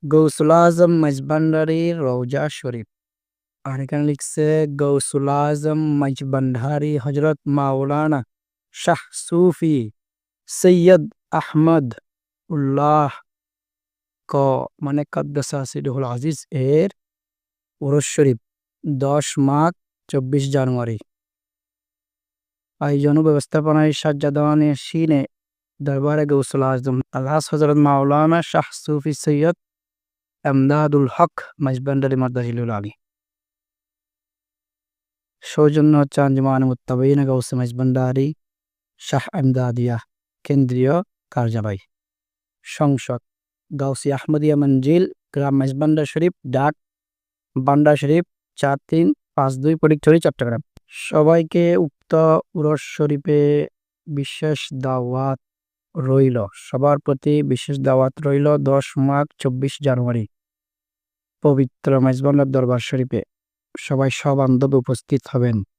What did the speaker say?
গৌসুল আজম মাইজভান্ডারি রওজা শরীফ। আর এখানে লিখছে গৌসুল আজম মাইজভান্ডারি হজরত মাওলানা শাহ সুফি সৈয়দ আহমদ উল্লাহ ক মানে কাদ্দাসা সিরহুল আজিজ এর উরস শরীফ 10 মার্চ 24 জানুয়ারি। আয়োজন ও ব্যবস্থাপনায় সাজ্জাদাওয়ানে শিনে দরবারে গৌসুল আজম আলহাজ হজরত মাওলানা শাহ সুফি সৈয়দ এমদাদুল হক মাইজভান্ডারি মাদ্দাজিলুল আলী। সৌজন্য হচ্ছে আঞ্জুমান মুত্তাবিন গৌসে মাইজভান্ডারি শাহ এমদাদিয়া কেন্দ্রীয় কার্যালয়। সংসদ গাউসি আহমদিয়া মঞ্জিল, গ্রাম মাইজভান্ডার শরীফ, ডাক বান্ডা শরীফ 4352 ফটিকছড়ি, চট্টগ্রাম। সবাইকে উক্ত উরস শরীফে বিশেষ দাওয়াত রইল। সবার প্রতি বিশেষ দাওয়াত রইল 10 মার্চ 24 জানুয়ারি পবিত্র মাইজভান্ডার দরবার শরীফে। সবাই সবান্ধবে উপস্থিত হবেন।